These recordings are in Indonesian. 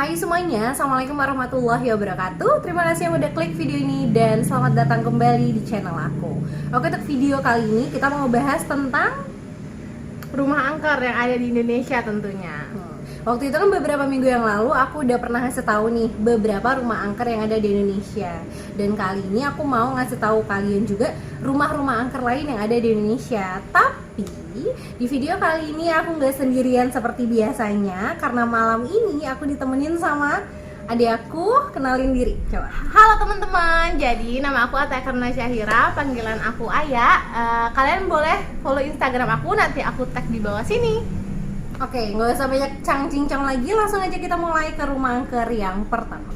Hai semuanya, Assalamualaikum warahmatullahi wabarakatuh. Terima kasih yang udah klik video ini dan selamat datang kembali di channel aku. Oke, untuk video kali ini kita mau ngebahas tentang rumah angker yang ada di Indonesia tentunya. Waktu itu kan beberapa minggu yang lalu aku udah pernah ngasih tahu nih beberapa rumah angker yang ada di Indonesia. Dan kali ini aku mau ngasih tahu kalian juga rumah-rumah angker lain yang ada di Indonesia. Tapi di video kali ini aku nggak sendirian seperti biasanya karena malam ini aku ditemenin sama adik aku. Kenalin diri, coba. Halo teman-teman, jadi nama aku Atta Karna Syahira, panggilan aku Aya. Kalian boleh follow Instagram aku, nanti aku tag di bawah sini. Oke, nggak usah banyak cang-cincang lagi, langsung aja kita mulai ke rumah angker yang pertama.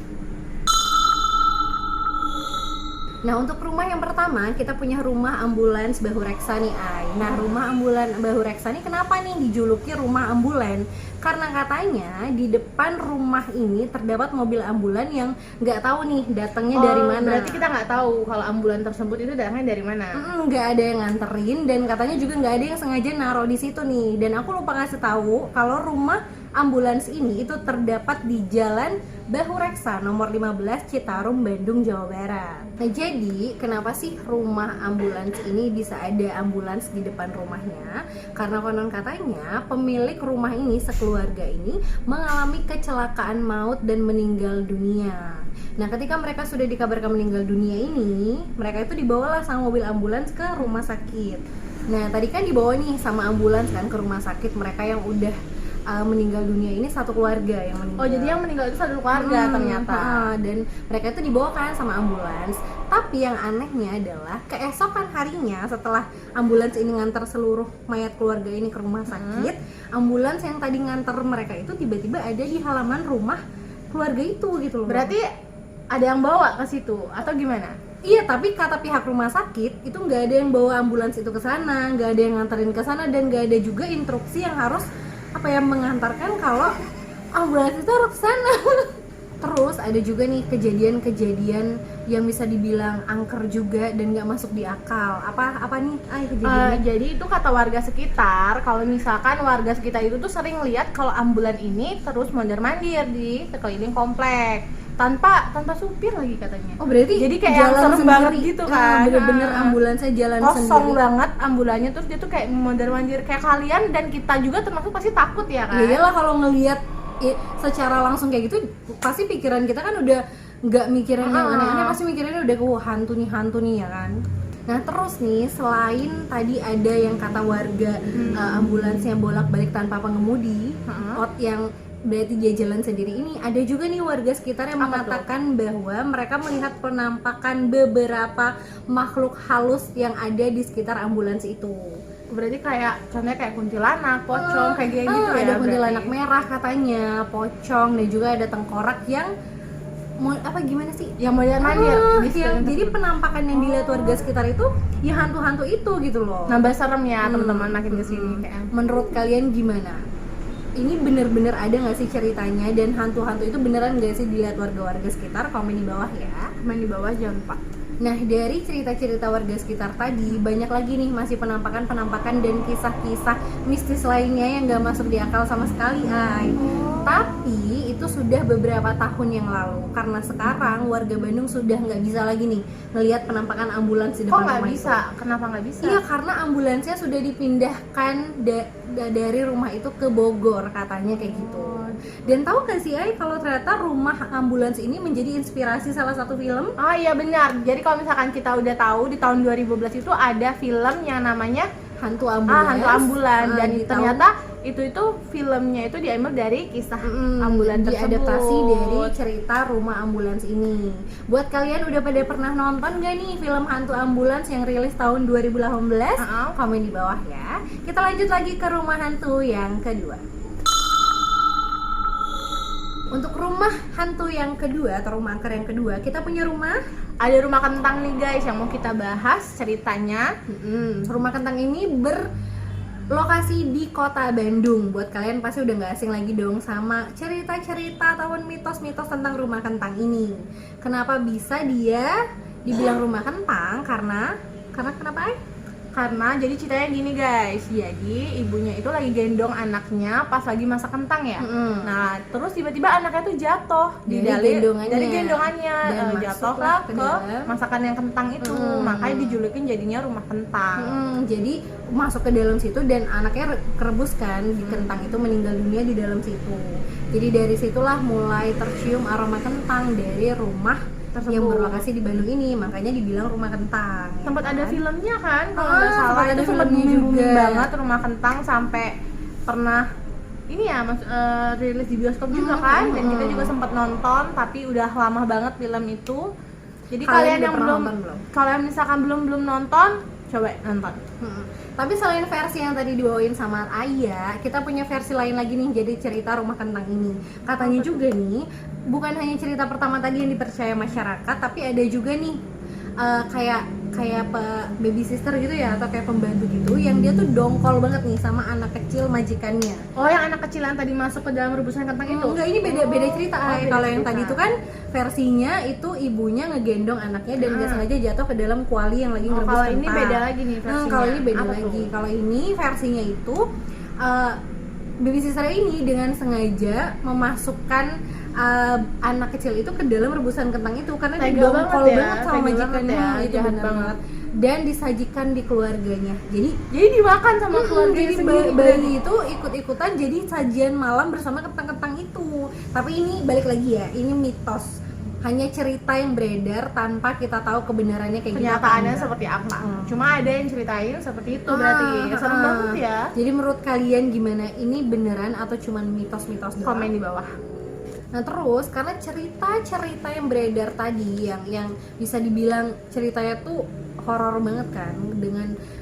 Nah, untuk rumah yang pertama kita punya rumah ambulans Bahu Reksa nih, Ay. Nah, rumah ambulans Bahu Reksa nih kenapa nih dijuluki rumah ambulans? Karena katanya di depan rumah ini terdapat mobil ambulan yang nggak tahu nih datangnya dari mana. Berarti kita nggak tahu kalau ambulan tersebut itu datangnya dari mana. Nggak ada yang nganterin dan katanya juga nggak ada yang sengaja naruh di situ nih. Dan aku lupa ngasih tahu kalau rumah ambulans ini itu terdapat di Jalan Bahu Reksa nomor 15 Citarum, Bandung, Jawa Barat. Nah, jadi kenapa sih rumah ambulans ini bisa ada ambulans di depan rumahnya? Karena konon katanya pemilik rumah ini sekeluarga ini mengalami kecelakaan maut dan meninggal dunia. Nah, ketika mereka sudah dikabarkan meninggal dunia ini, mereka itu dibawalah sama mobil ambulans ke rumah sakit. Nah, tadi kan dibawa nih sama ambulans kan ke rumah sakit mereka yang udah meninggal dunia ini satu keluarga yang meninggal. Oh, jadi yang meninggal itu satu keluarga ternyata. Dan mereka itu dibawa kan sama ambulans. Tapi yang anehnya adalah keesokan harinya setelah ambulans ini ngantar seluruh mayat keluarga ini ke rumah sakit, ambulans yang tadi ngantar mereka itu tiba-tiba ada di halaman rumah keluarga itu gitu loh. Berarti ada yang bawa ke situ atau gimana? Iya, tapi kata pihak rumah sakit itu nggak ada yang bawa ambulans itu ke sana, nggak ada yang nganterin ke sana, dan nggak ada juga instruksi yang harus yang mengantarkan kalau ambulans itu harus ke sana. Terus ada juga nih kejadian-kejadian yang bisa dibilang angker juga dan nggak masuk di akal. Apa nih kejadiannya? Jadi itu kata warga sekitar, kalau misalkan warga sekitar itu tuh sering lihat kalau ambulan ini terus mondar-mandir di sekeliling komplek tanpa supir lagi katanya. Oh, berarti jadi kayak jalan serem banget gitu kan. Bener-bener ambulansnya jalan kosong sendiri. banget ambulannya, terus dia tuh kayak mondar-mandir kayak kalian dan kita juga termasuk pasti takut ya kan. Ya iyalah, kalau ngelihat secara langsung kayak gitu pasti pikiran kita kan udah nggak mikirin yang aneh-aneh, pasti mikirannya udah hantu nih ya kan. Nah, terus nih selain tadi ada yang kata warga ambulansnya bolak-balik tanpa pengemudi, yang berarti dia jalan sendiri ini, ada juga nih warga sekitar yang mengatakan bahwa mereka melihat penampakan beberapa makhluk halus yang ada di sekitar ambulans itu. Berarti contohnya kayak kuntilanak, pocong, kayak gitu ya. Ada kuntilanak merah katanya, pocong, dan juga ada tengkorak yang gimana sih? Yang mondar-mandir. Jadi penampakan yang dilihat warga sekitar itu ya hantu-hantu itu gitu loh. Nambah serem ya teman-teman makin kesini. Menurut kalian gimana? Ini bener-bener ada nggak sih ceritanya, dan hantu-hantu itu beneran nggak sih dilihat warga-warga sekitar? Komen di bawah ya. Komen di bawah jangan lupa. Nah, dari cerita-cerita warga sekitar tadi, banyak lagi nih masih penampakan-penampakan dan kisah-kisah mistis lainnya yang nggak masuk di akal sama sekali, Ay. Tapi itu sudah beberapa tahun yang lalu, karena sekarang warga Bandung sudah nggak bisa lagi nih ngelihat penampakan ambulans di depan rumah. Kok nggak bisa? Kenapa nggak bisa? Iya, karena ambulansnya sudah dipindahkan dari rumah itu ke Bogor katanya kayak gitu. Dan tahu gak sih, Ay, kalau ternyata rumah ambulans ini menjadi inspirasi salah satu film? Oh iya benar. Jadi kalau misalkan kita udah tahu di tahun 2012 itu ada film yang namanya Hantu Ambulans. Hantu Ambulans. Dan ternyata itu filmnya itu diambil dari kisah ambulan tersebut. Diadaptasi dari cerita rumah ambulans ini. Buat kalian udah pada pernah nonton gak nih film Hantu Ambulans yang rilis tahun 2018? Komen di bawah ya. Kita lanjut lagi ke rumah hantu yang kedua. Untuk rumah hantu yang kedua atau rumah angker yang kedua, kita punya ada rumah kentang nih guys yang mau kita bahas ceritanya. Rumah kentang ini berlokasi di kota Bandung. Buat kalian pasti udah nggak asing lagi dong sama cerita-cerita ataupun mitos-mitos tentang rumah kentang ini. Kenapa bisa dia dibilang rumah kentang? Karena kenapa? Karena jadi ceritanya gini guys, jadi ibunya itu lagi gendong anaknya pas lagi masak kentang ya. Mm-mm. Nah terus tiba-tiba anaknya tuh jatuh Dari gendongannya. Dan jatuhlah masuklah ke ke dalam masakan yang kentang itu. Makanya dijulukin jadinya rumah kentang. Jadi masuk ke dalam situ dan anaknya kerebus kan di kentang itu, meninggal dunia di dalam situ. Jadi dari situlah mulai tercium aroma kentang dari rumah yang Tersebut. berlokasi di Bandung ini, makanya dibilang rumah kentang. ya Sempat ada kan? filmnya kan kalau Ah, nggak salah, sempat ada itu sempat filmnya booming juga. banget rumah kentang sampai pernah ini ya rilis di bioskop juga kan, dan kita juga sempat nonton tapi udah lama banget film itu. Jadi Kalian kalian udah yang pernah belum nonton belum? kalian misalkan belum nonton, coba nonton. Tapi selain versi yang tadi dibawain sama Ayah, kita punya versi lain lagi nih, jadi cerita rumah kentang ini. Katanya juga nih, bukan hanya cerita pertama tadi yang dipercaya masyarakat, tapi ada juga nih kayak baby sister gitu ya, atau kayak pembantu gitu, yang dia tuh dongkol banget nih sama anak kecil majikannya. Oh, yang anak kecil yang tadi masuk ke dalam rebusan kentang itu? Enggak, ini beda cerita. Oh, beda Kalau yang cerita. tadi itu kan versinya itu ibunya ngegendong anaknya dan nggak sengaja jatuh ke dalam kuali yang lagi ngerebus kalau kentang. ini beda lagi nih versinya. Kalau ini beda Apa lagi. tuh? Kalau ini versinya itu baby sister ini dengan sengaja memasukkan anak kecil itu ke dalam rebusan kentang itu karena dia Tega dongkol banget ya, banget sama tega majikannya, banget ya, itu jahat benar banget. banget. Dan disajikan di keluarganya. Jadi dimakan sama keluarga jadi sendiri. bayi itu ikut-ikutan jadi sajian malam bersama kentang-kentang itu. Tapi ini balik lagi ya, ini mitos. Hanya cerita yang beredar tanpa kita tahu kebenarannya kayak gimana. Kenyataannya seperti apa? Cuma ada yang ceritain seperti itu berarti. Serem banget ya. Jadi menurut kalian gimana? Ini beneran atau cuman mitos-mitos doang? Komen di bawah. Nah terus karena cerita-cerita yang beredar tadi yang bisa dibilang ceritanya tuh horor banget kan,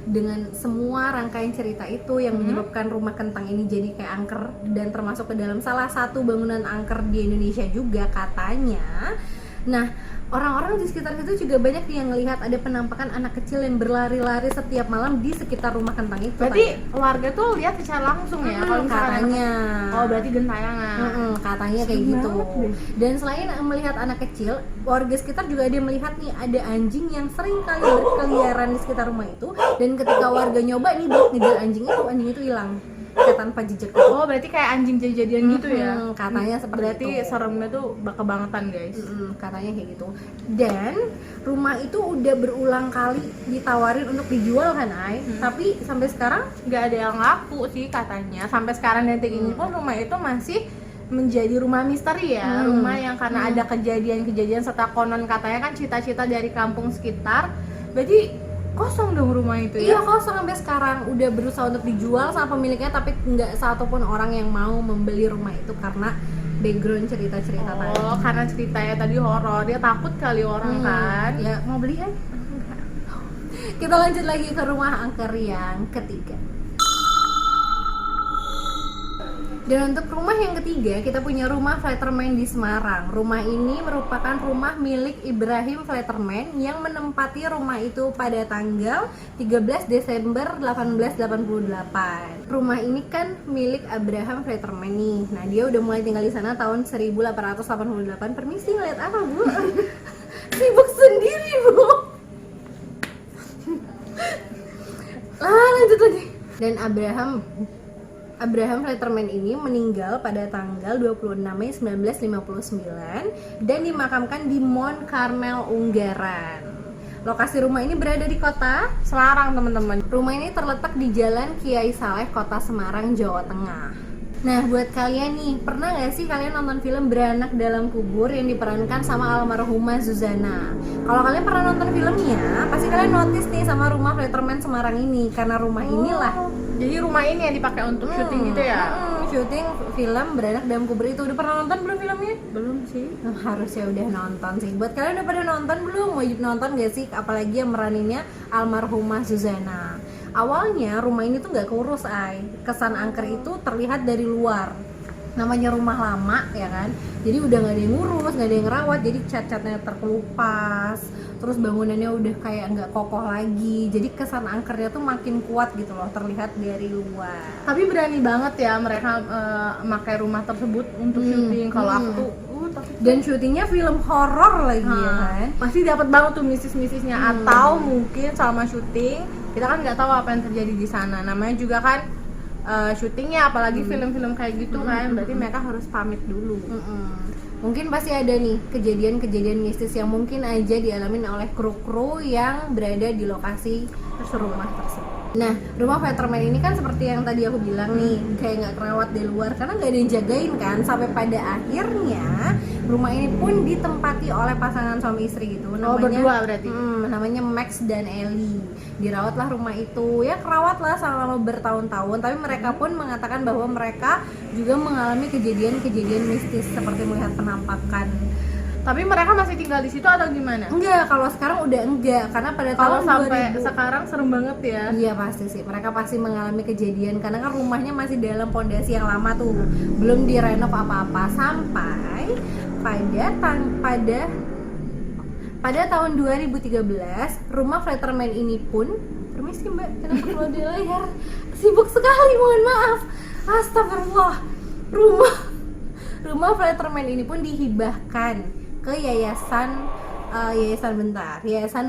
dengan semua rangkaian cerita itu yang menyebabkan rumah kentang ini jadi kayak angker dan termasuk ke dalam salah satu bangunan angker di Indonesia juga katanya. Nah orang-orang di sekitar situ juga banyak yang ngelihat ada penampakan anak kecil yang berlari-lari setiap malam di sekitar rumah kentang itu. Berarti warga tuh lihat secara langsung ya kalau misalkan katanya. oh berarti gentayangan. Katanya kayak Serem gitu. banget deh. Dan selain melihat anak kecil, warga sekitar juga ada yang melihat nih ada anjing yang sering kali berkeliaran di sekitar rumah itu. Dan ketika warga nyoba nih buat ngejar anjing itu hilang kayak tanpa jejak. Oh berarti kayak anjing jadi-jadian gitu ya. Katanya seperti Berarti itu. seremnya tuh kebangetan guys. Katanya kayak gitu. Dan rumah itu udah berulang kali ditawarin untuk dijual kan Ay, tapi sampai sekarang Nggak ada yang laku sih katanya. Sampai sekarang detik ini pun rumah itu masih menjadi rumah misteri ya. Rumah yang karena ada kejadian-kejadian serta konon katanya kan cita-cita dari kampung sekitar. Berarti kosong dong rumah itu iya ya. kosong sampai sekarang, udah berusaha untuk dijual sama pemiliknya tapi nggak satupun orang yang mau membeli rumah itu karena background cerita-cerita tadi. Oh, karena ceritanya tadi horor, dia takut kali orang kan. Ya mau beli kan? Kita lanjut lagi ke rumah angker yang ketiga. Dan untuk rumah yang ketiga, kita punya rumah Fletterman di Semarang. Rumah ini merupakan rumah milik Ibrahim Fletterman yang menempati rumah itu pada tanggal 13 Desember 1888. Rumah ini kan milik Abraham Fletterman nih. Nah, dia udah mulai tinggal di sana tahun 1888. Permisi, ngeliat apa, Bu? Sibuk sendiri, Bu. Lanjut lagi. Dan Abraham Fletterman ini meninggal pada tanggal 26 Mei 1959 dan dimakamkan di Mount Carmel, Ungaran. Lokasi rumah ini berada di kota Semarang, teman-teman. Rumah ini terletak di Jalan Kiai Saleh, Kota Semarang, Jawa Tengah. Nah, buat kalian nih, pernah gak sih kalian nonton film Beranak Dalam Kubur yang diperankan sama almarhumah Zuzana? Kalau kalian pernah nonton filmnya, pasti kalian notice nih sama rumah Fletterman Semarang ini, karena rumah inilah Jadi rumah ini yang dipakai untuk syuting gitu ya? syuting film Beranak Dalam Kubur itu. Udah pernah nonton belum filmnya? Belum sih. Harusnya udah nonton sih. Buat kalian udah pada nonton belum? Wajib nonton gak sih? Apalagi yang meraninnya almarhumah Zuzana. Awalnya rumah ini tuh nggak keurus, Ay. Kesan angker itu terlihat dari luar. Namanya rumah lama ya kan, jadi udah nggak ada yang ngurus, nggak ada yang ngerawat, jadi cat-catnya terkelupas, terus bangunannya udah kayak nggak kokoh lagi, jadi kesan angkernya tuh makin kuat gitu loh, terlihat dari luar. Tapi berani banget ya mereka pakai rumah tersebut untuk syuting. Kalau aku tuh takut. Dan syutingnya film horor lagi ya kan. Pasti dapat banget tuh misis-misisnya. Atau mungkin selama syuting kita kan nggak tahu apa yang terjadi di sana. Namanya juga kan syutingnya, apalagi film-film kayak gitu kan, berarti mereka harus pamit dulu. Mungkin pasti ada nih kejadian-kejadian mistis yang mungkin aja dialamin oleh kru-kru yang berada di lokasi rumah tersebut. Nah, rumah Veterman ini kan seperti yang tadi aku bilang nih, kayak nggak kerawat di luar karena nggak ada yang jagain kan. Sampai pada akhirnya rumah ini pun ditempati oleh pasangan suami istri gitu. Berdua berarti? Namanya Max dan Ellie. Dirawatlah rumah itu, ya kerawatlah selama bertahun-tahun. Tapi mereka pun mengatakan bahwa mereka juga mengalami kejadian-kejadian mistis seperti melihat penampakan. Tapi mereka masih tinggal di situ atau gimana? Enggak, kalau sekarang udah enggak, karena pada Kalau tahun sampai 2000 sekarang serem banget ya. Iya pasti sih, mereka pasti mengalami kejadian karena kan rumahnya masih dalam pondasi yang lama tuh, belum direnov apa-apa sampai pada tahun 2013 rumah Veterman ini pun, permisi Mbak, kenapa keluar dari layar? Sibuk sekali, mohon maaf. Astagfirullah. Rumah Veterman ini pun dihibahkan ke yayasan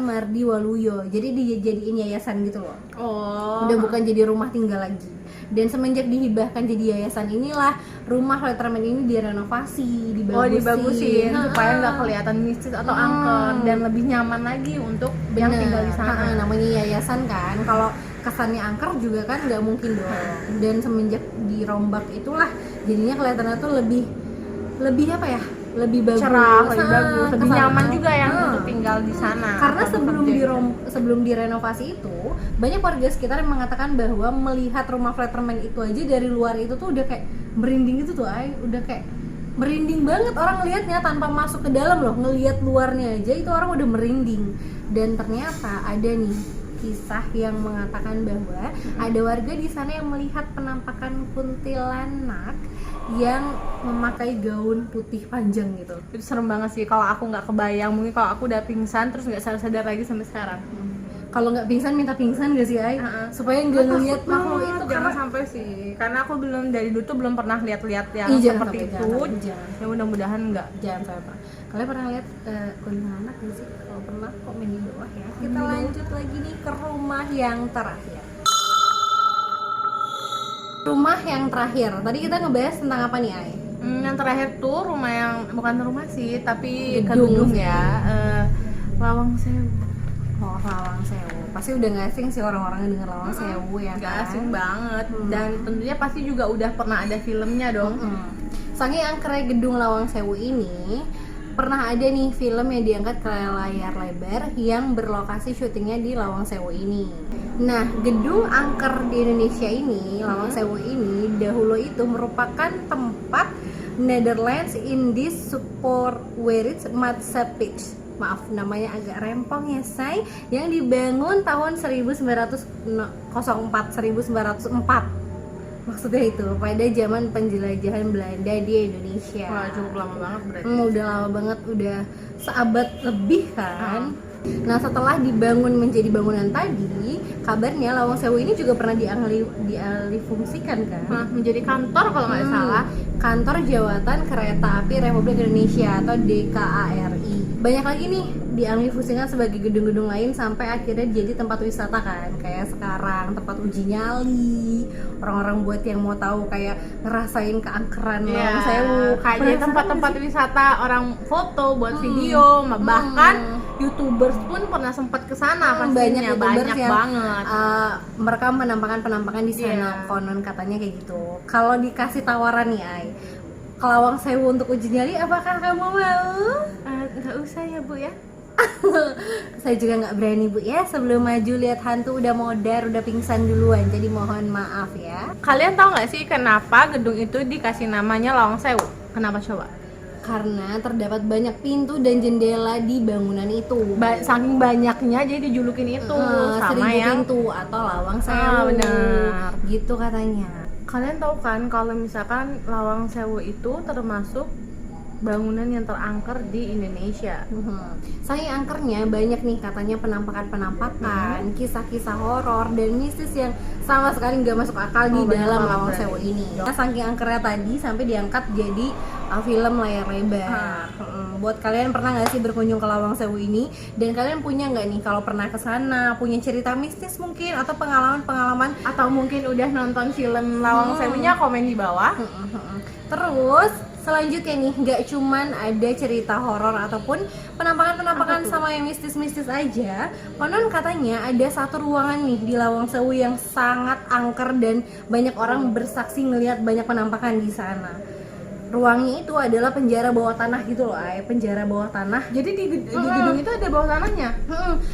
Mardi Waluyo. Jadi dijadiin yayasan gitu loh. Udah bukan jadi rumah tinggal lagi. Dan semenjak dihibahkan jadi yayasan inilah rumah Veterman ini direnovasi, dibagusin supaya nggak kelihatan mistis atau angker dan lebih nyaman lagi untuk yang tinggal di sana. Namanya yayasan kan, kalau kesannya angker juga kan nggak mungkin dong. Dan semenjak dirombak itulah jadinya kelihatannya tuh lebih apa ya? Lebih bagus, cerah, lebih bagus, lebih nyaman juga yang untuk tinggal di sana. Karena sebelum direnovasi itu banyak warga sekitar yang mengatakan bahwa melihat rumah Veterman itu aja dari luar itu tuh udah kayak merinding gitu tuh, udah kayak merinding banget orang ngelihatnya tanpa masuk ke dalam loh, ngelihat luarnya aja itu orang udah merinding. Dan ternyata ada nih kisah yang mengatakan bahwa ada warga di sana yang melihat penampakan kuntilanak yang memakai gaun putih panjang gitu. Itu serem banget sih, kalau aku nggak kebayang, mungkin kalau aku udah pingsan terus nggak sadar lagi sampai sekarang. Kalau nggak pingsan minta pingsan gak sih supaya nggak ngeliat makhluk itu. Jangan sampai sih, karena aku dari dulu tuh belum pernah lihat-lihat yang seperti itu. Ya mudah-mudahan nggak. Jangan sampai pernah. Kalian pernah lihat kuntilanak gak sih? Kalau pernah komen di bawah ya. Kita lanjut lagi nih ke rumah yang terakhir. Rumah yang terakhir. Tadi kita ngebahas tentang apa nih, Ai? Yang terakhir tuh rumah yang bukan rumah sih, tapi gedung ya. Lawang Sewu. Oh, Lawang Sewu. Pasti udah nggak asing sih orang-orang yang denger Lawang Sewu ya. Nggak asing banget. Dan tentunya pasti juga udah pernah ada filmnya dong. Saking angkernya gedung Lawang Sewu ini, pernah ada nih film yang diangkat ke layar lebar yang berlokasi syutingnya di Lawang Sewu ini. Nah, gedung angker di Indonesia ini, Lawang Sewu ini, dahulu itu merupakan tempat Netherlands Indies Spoorweg Maatschappij. Maaf, namanya agak rempong ya say. Yang dibangun tahun 1904. Maksudnya itu pada zaman penjelajahan Belanda di Indonesia. Wah, cukup lama banget berarti. Udah lama banget, udah seabad lebih kan. Nah, setelah dibangun menjadi bangunan tadi, kabarnya Lawang Sewu ini juga pernah dialihfungsikan kan? Menjadi kantor kalau nggak salah. Kantor Jawatan Kereta Api Republik Indonesia atau DKARI. Banyak lagi nih dialihfungsikan sebagai gedung-gedung lain sampai akhirnya jadi tempat wisata kan, kayak sekarang tempat uji nyali, orang-orang buat yang mau tahu kayak ngerasain keangkeran Lawang Sewu, kayak tempat-tempat wisata orang foto buat video, bahkan YouTubers pun pernah sempat ke sana pastinya, banyak banget. Mereka penampakan di sana, konon katanya kayak gitu. Kalau dikasih tawaran nih, Ai, ke Lawang Sewu untuk uji nyali, apakah kamu mau? Nggak usah ya Bu ya. Saya juga nggak berani Bu ya, sebelum maju lihat hantu udah modar, udah pingsan duluan, jadi mohon maaf ya. Kalian tahu nggak sih kenapa gedung itu dikasih namanya Lawang Sewu? Kenapa coba? Karena terdapat banyak pintu dan jendela di bangunan itu. Saking banyaknya jadi dijulukin itu sama 1000 yang pintu atau Lawang Sewu. Benar. Gitu katanya. Kalian tahu kan kalau misalkan Lawang Sewu itu termasuk bangunan yang terangker di Indonesia. Saking angkernya banyak nih katanya penampakan-penampakan, kisah-kisah horor dan mistis yang sama sekali nggak masuk akal di dalam Lawang Sewu ini. Saking angkernya tadi sampai diangkat jadi film layar lebar. Buat kalian pernah nggak sih berkunjung ke Lawang Sewu ini? Dan kalian punya nggak nih kalau pernah ke sana, punya cerita mistis mungkin atau pengalaman-pengalaman? Atau mungkin udah nonton film Lawang Sewunya, komen di bawah. Terus selanjutnya nih, nggak cuman ada cerita horor ataupun penampakan-penampakan sama yang mistis-mistis aja. Konon katanya ada satu ruangan nih di Lawang Sewu yang sangat angker dan banyak orang bersaksi ngelihat banyak penampakan di sana. Ruangnya itu adalah penjara bawah tanah gitu loh, penjara bawah tanah. Jadi di gedung itu ada bawah tanahnya?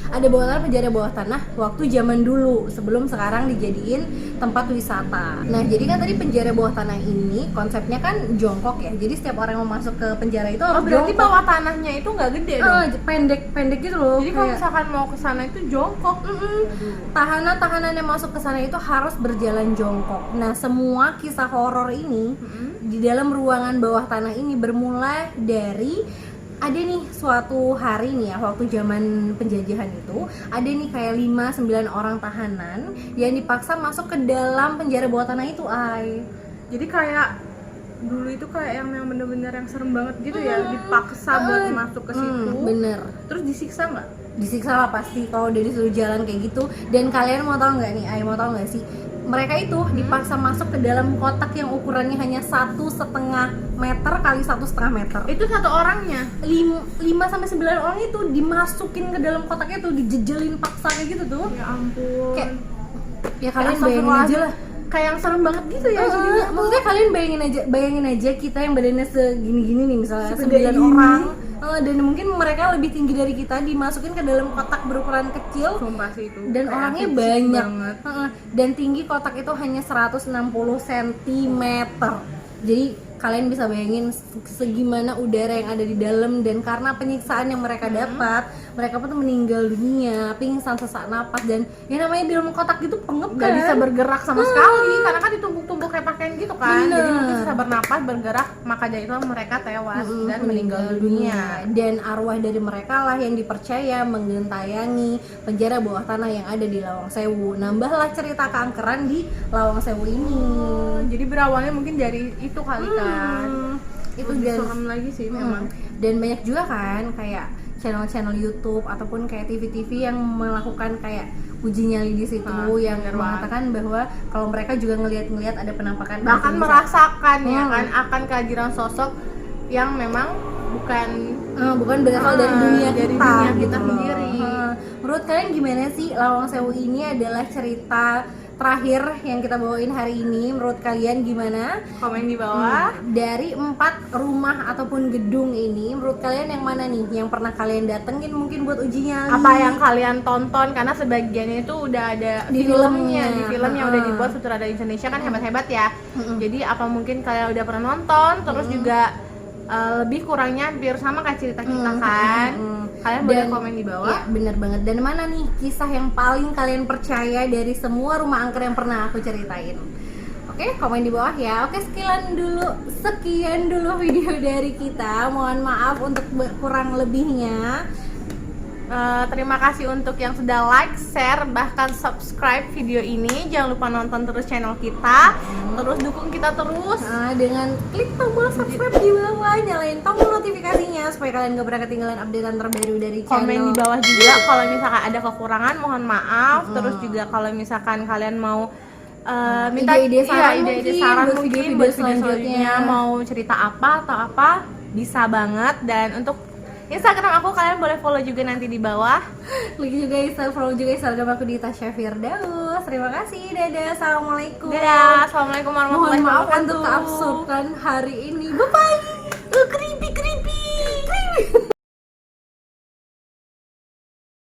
Ada bawah tanah, penjara bawah tanah waktu zaman dulu, sebelum sekarang dijadiin tempat wisata. Nah, jadi kan tadi penjara bawah tanah ini konsepnya kan jongkok ya. Jadi setiap orang yang mau masuk ke penjara itu harus Berarti jongkok. bawah tanahnya itu nggak gede dong? Pendek gitu loh. Jadi kalau kayak- misalkan mau ke sana itu jongkok. tahanan-tahanan yang masuk ke sana itu harus berjalan jongkok. Nah, semua kisah horor ini di dalam ruangan bawah tanah ini bermula dari ada nih suatu hari nih ya, waktu zaman penjajahan itu ada nih kayak 5-9 orang tahanan yang dipaksa masuk ke dalam penjara bawah tanah itu, Jadi kayak dulu itu kayak yang bener-bener yang serem banget gitu ya, dipaksa buat masuk ke situ. Bener. Terus disiksa nggak? Disiksa lah pasti kalau udah disuruh jalan kayak gitu. Dan kalian mau tahu nggak nih, mau tahu nggak sih, mereka itu dipaksa masuk ke dalam kotak yang ukurannya hanya 1,5 meter kali 1,5 meter. Itu satu orangnya? 5-9 orang itu dimasukin ke dalam kotaknya tuh, dijejelin paksa kayak gitu tuh. Ya ampun. Kayak ya kalian bayangin aja lah. Kayak yang serem banget gitu ya jadinya. Maksudnya kalian bayangin aja kita yang badannya segini-gini nih, misalnya Segede 9 ini. orang. Dan mungkin mereka lebih tinggi dari kita, dimasukin ke dalam kotak berukuran kecil. Sumpah sih itu. Dan kayak orangnya kecil banyak. banget. Dan tinggi kotak itu hanya 160 cm. Jadi kalian bisa bayangin segimana udara yang ada di dalam, dan karena penyiksaan yang mereka dapat, mereka pun tuh meninggal dunia, pingsan, sesak napas, dan yang namanya di dalam kotak gitu pengep Nggak kan? bisa bergerak sama sekali karena kan ditumpuk-tumpuk kayak pakaian gitu kan. Bener. Jadi mungkin bisa bernapas, bergerak, maka dari itu mereka tewas dan meninggal dunia. Dan arwah dari mereka lah yang dipercaya menggentayangi penjara bawah tanah yang ada di Lawang Sewu. Nambahlah cerita keangkeran di Lawang Sewu ini. Jadi berawalnya mungkin dari itu kali kan. Itu Lebih dan serem lagi sih memang. Dan banyak juga kan kayak channel-channel YouTube ataupun kayak TV-TV yang melakukan kayak uji nyali di situ, yang bener mengatakan bahwa kalau mereka juga ngelihat ada penampakan, Bahkan bisa- merasakan ya kan akan kehadiran sosok yang memang bukan bukan berasal dari dunia dari kita, dunia kita gitu loh. sendiri. Menurut kalian gimana sih Lawang Sewu ini adalah cerita terakhir yang kita bawain hari ini? Menurut kalian gimana? komen di bawah. Dari 4 rumah ataupun gedung ini, menurut kalian yang mana nih yang pernah kalian datengin mungkin buat uji nyali? Apa yang kalian tonton, karena sebagiannya itu udah ada Di filmnya, filmnya. di film yang udah dibuat sutradara Indonesia kan hebat-hebat ya. Jadi apa mungkin kalian udah pernah nonton, terus juga lebih kurangnya hampir sama kayak cerita kita kan. Kalian boleh komen di bawah. Iya, bener banget. Dan mana nih kisah yang paling kalian percaya dari semua rumah angker yang pernah aku ceritain? Oke, komen di bawah ya. Oke, sekian dulu video dari kita. Mohon maaf untuk kurang lebihnya. Terima kasih untuk yang sudah like, share, bahkan subscribe video ini. Jangan lupa nonton terus channel kita. Terus dukung kita terus. Dengan klik tombol subscribe di bawah, nyalain tombol notifikasinya supaya kalian gak pernah ketinggalan updatean terbaru dari channel. Komen di bawah juga kalau misalkan ada kekurangan, mohon maaf. Terus juga kalau misalkan kalian mau minta Ide-ide saran ide-ide mungkin saran buat mungkin video-video buat video selanjutnya. selanjutnya, mau cerita apa atau apa, bisa banget. Dan untuk Instagram aku kalian boleh follow juga nanti di bawah. Lagi juga follow juga Instagram aku di Tasya Firdaus. Terima kasih, dadah, assalamualaikum. Dadah, assalamualaikum warahmatullahi Mohon maaf wabarakatuh. untuk keabsurdan hari ini. Bye bye.